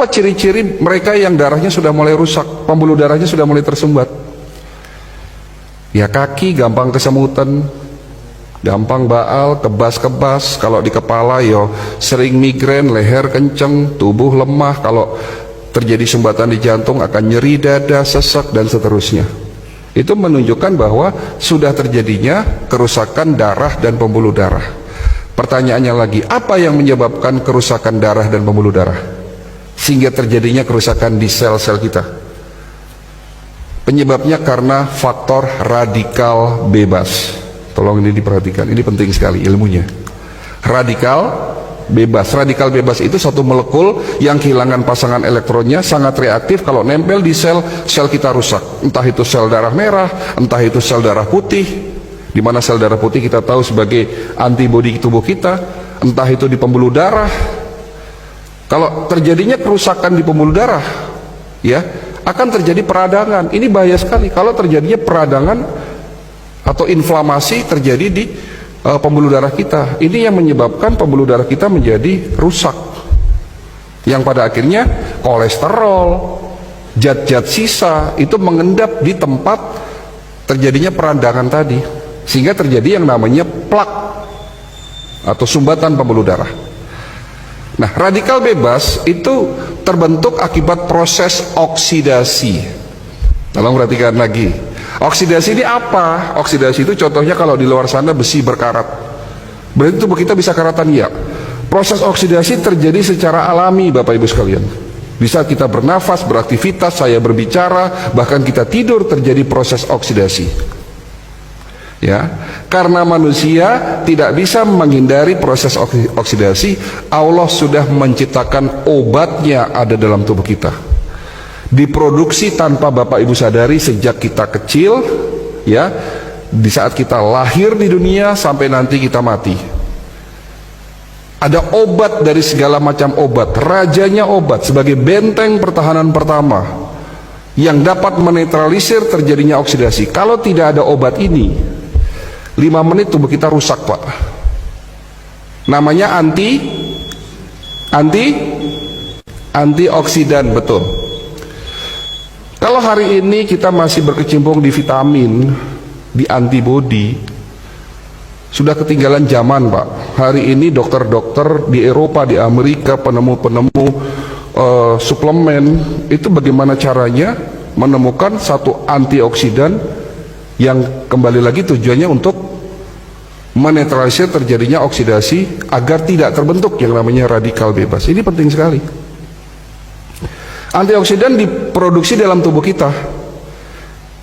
Apa ciri-ciri mereka yang darahnya sudah mulai rusak, pembuluh darahnya sudah mulai tersumbat? Ya kaki gampang kesemutan, gampang baal, kebas-kebas. Kalau di kepala yo sering migrain, leher kenceng, tubuh lemah. Kalau terjadi sumbatan di jantung akan nyeri dada, sesak dan seterusnya. Itu menunjukkan bahwa sudah terjadinya kerusakan darah dan pembuluh darah. Pertanyaannya lagi, apa yang menyebabkan kerusakan darah dan pembuluh darah sehingga terjadinya kerusakan di sel-sel kita? Penyebabnya karena faktor radikal bebas. Tolong ini diperhatikan, ini penting sekali ilmunya. Radikal bebas. Radikal bebas itu satu molekul yang kehilangan pasangan elektronnya, sangat reaktif. Kalau nempel di sel, sel kita rusak. Entah itu sel darah merah, entah itu sel darah putih, di mana sel darah putih kita tahu sebagai antibodi tubuh kita, entah itu di pembuluh darah. Kalau terjadinya kerusakan di pembuluh darah, ya akan terjadi peradangan. Ini bahaya sekali kalau terjadinya peradangan atau inflamasi terjadi di pembuluh darah kita. Ini yang menyebabkan pembuluh darah kita menjadi rusak, yang pada akhirnya kolesterol, zat-zat sisa itu mengendap di tempat terjadinya peradangan tadi, sehingga terjadi yang namanya plak atau sumbatan pembuluh darah. Nah, radikal bebas itu terbentuk akibat proses oksidasi. Tolong perhatikan lagi. Oksidasi ini apa? Oksidasi itu contohnya kalau di luar sana besi berkarat. Berarti tubuh kita bisa karatan, ya. Proses oksidasi terjadi secara alami, Bapak Ibu sekalian. Bisa kita bernafas, beraktivitas, saya berbicara, bahkan kita tidur terjadi proses oksidasi. Ya, karena manusia tidak bisa menghindari proses oksidasi, Allah sudah menciptakan obatnya ada dalam tubuh kita. Diproduksi tanpa Bapak Ibu sadari sejak kita kecil, ya, di saat kita lahir di dunia sampai nanti kita mati. Ada obat dari segala macam obat, rajanya obat sebagai benteng pertahanan pertama yang dapat menetralisir terjadinya oksidasi. Kalau tidak ada obat ini, 5 menit tubuh kita rusak, Pak. Namanya antioksidan, betul. Kalau hari ini kita masih berkecimpung di vitamin, di antibodi, sudah ketinggalan zaman, Pak. Hari ini dokter-dokter di Eropa, di Amerika, penemu-penemu suplemen itu bagaimana caranya menemukan satu antioksidan yang kembali lagi tujuannya untuk menetralisir terjadinya oksidasi agar tidak terbentuk yang namanya radikal bebas. Ini penting sekali. Antioksidan diproduksi dalam tubuh kita.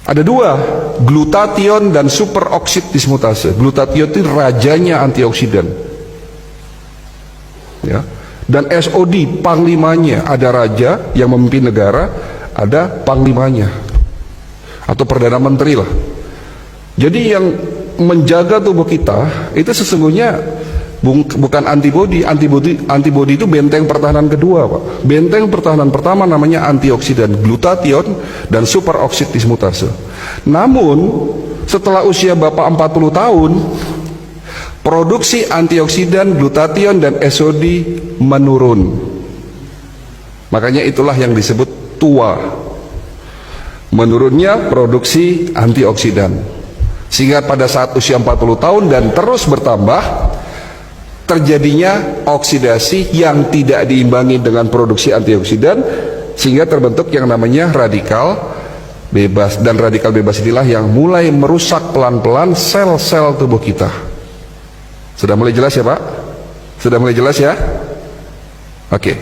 Ada 2, glutathione dan superoksid dismutase. Glutathione itu rajanya antioksidan, ya. Dan SOD panglimanya. Ada raja yang memimpin negara, ada panglimanya atau perdana menteri lah. Jadi yang menjaga tubuh kita itu sesungguhnya bukan antibodi. Antibodi itu benteng pertahanan kedua, Pak. Benteng pertahanan pertama namanya antioksidan, glutathione dan superoksid dismutase. Namun setelah usia Bapak 40 tahun, produksi antioksidan, glutathione dan SOD menurun. Makanya itulah yang disebut tua. Menurunnya produksi antioksidan. Sehingga pada saat usia 40 tahun dan terus bertambah, terjadinya oksidasi yang tidak diimbangi dengan produksi antioksidan, sehingga terbentuk yang namanya radikal bebas. Dan radikal bebas inilah yang mulai merusak pelan-pelan sel-sel tubuh kita. Sudah mulai jelas ya, Pak? Sudah mulai jelas ya? Oke.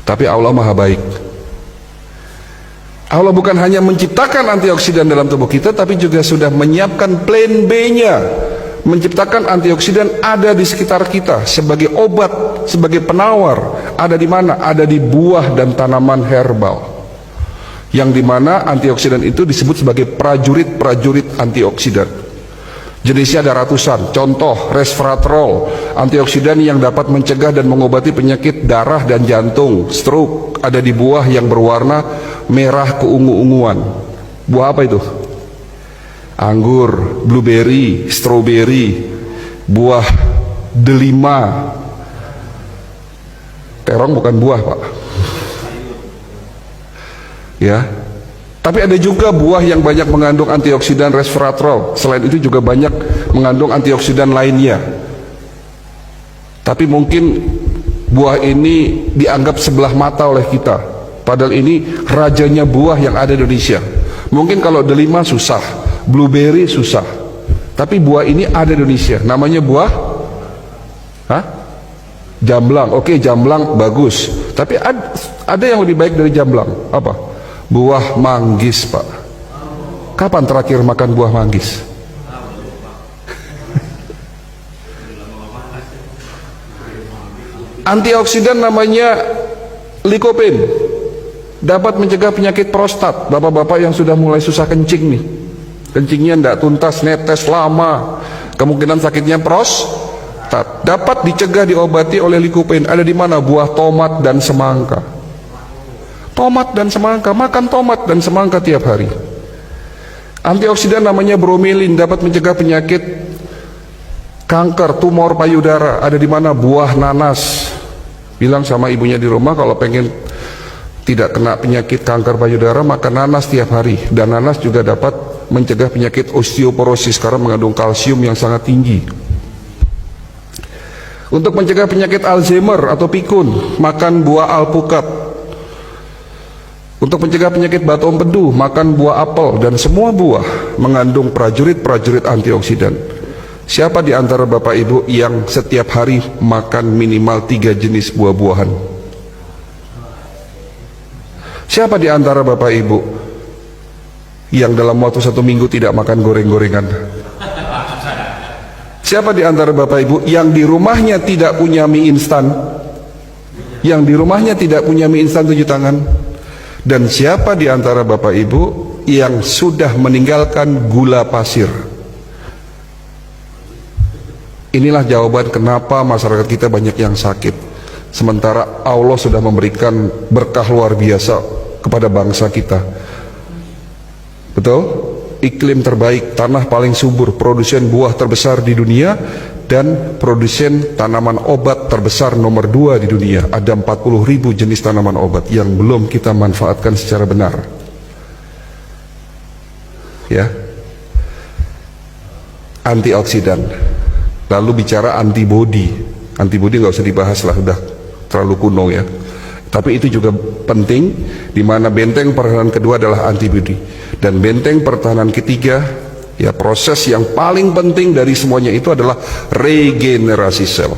Tapi Allah Maha Baik. Allah bukan hanya menciptakan antioksidan dalam tubuh kita, tapi juga sudah menyiapkan plan B-nya. Menciptakan antioksidan ada di sekitar kita sebagai obat, sebagai penawar. Ada di mana? Ada di buah dan tanaman herbal. Yang dimana antioksidan itu disebut sebagai prajurit-prajurit antioksidan. Jenisnya ada ratusan. Contoh, resveratrol, antioksidan yang dapat mencegah dan mengobati penyakit darah dan jantung, stroke, ada di buah yang berwarna merah keungu-unguan. Buah apa itu? Anggur, blueberry, strawberry, buah delima. Terong bukan buah, Pak. Ya. Tapi ada juga buah yang banyak mengandung antioksidan resveratrol. Selain itu juga banyak mengandung antioksidan lainnya. Tapi mungkin buah ini dianggap sebelah mata oleh kita. Padahal ini rajanya buah yang ada di Indonesia. Mungkin kalau delima susah, blueberry susah. Tapi buah ini ada di Indonesia. Namanya buah jamblang. Oke, jamblang bagus. Tapi ada yang lebih baik dari jamblang. Apa? Buah manggis, Pak. Kapan terakhir makan buah manggis? Antioksidan namanya lycopene, dapat mencegah penyakit prostat. Bapak-bapak yang sudah mulai susah kencing nih, kencingnya tidak tuntas, netes lama, kemungkinan sakitnya prostat, dapat dicegah, diobati oleh lycopene. Ada di mana? Buah tomat dan semangka. Tomat dan semangka, makan tomat dan semangka tiap hari. Antioksidan namanya bromelin, dapat mencegah penyakit kanker, tumor payudara. Ada di mana? Buah nanas. Bilang sama ibunya di rumah kalau pengen tidak kena penyakit kanker payudara, makan nanas tiap hari. Dan nanas juga dapat mencegah penyakit osteoporosis karena mengandung kalsium yang sangat tinggi. Untuk mencegah penyakit Alzheimer atau pikun, makan buah alpukat. Untuk mencegah penyakit batu empedu, makan buah apel. Dan semua buah mengandung prajurit-prajurit antioksidan. Siapa di antara Bapak Ibu yang setiap hari makan minimal 3 jenis buah-buahan? Siapa di antara Bapak Ibu yang dalam waktu 1 minggu tidak makan goreng-gorengan? Siapa di antara Bapak Ibu yang di rumahnya tidak punya mie instan? Yang di rumahnya tidak punya mie instan, tunjuk tangan. Dan siapa di antara Bapak Ibu yang sudah meninggalkan gula pasir? Inilah jawaban kenapa masyarakat kita banyak yang sakit. Sementara Allah sudah memberikan berkah luar biasa kepada bangsa kita. Betul? Iklim terbaik, tanah paling subur, produsen buah terbesar di dunia, dan produsen tanaman obat terbesar nomor 2 di dunia. Ada 40.000 jenis tanaman obat yang belum kita manfaatkan secara benar. Ya. Antioksidan. Lalu bicara antibodi. Antibodi nggak usah dibahas lah, udah terlalu kuno ya. Tapi itu juga penting, di mana benteng pertahanan kedua adalah antibodi, dan benteng pertahanan ketiga, ya, proses yang paling penting dari semuanya itu adalah regenerasi sel.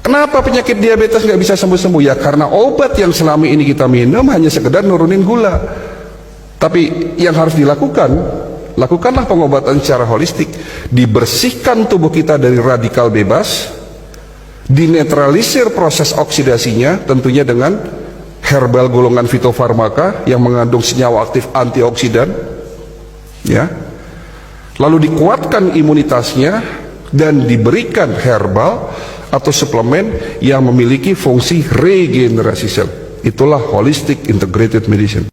Kenapa penyakit diabetes nggak bisa sembuh-sembuh? Ya karena obat yang selama ini kita minum hanya sekedar nurunin gula. Tapi yang harus dilakukan, lakukanlah pengobatan secara holistik. Dibersihkan tubuh kita dari radikal bebas, dinetralisir proses oksidasinya, tentunya dengan herbal golongan fitofarmaka yang mengandung senyawa aktif antioksidan, ya. Lalu dikuatkan imunitasnya dan diberikan herbal atau suplemen yang memiliki fungsi regenerasi sel. Itulah holistic integrated medicine.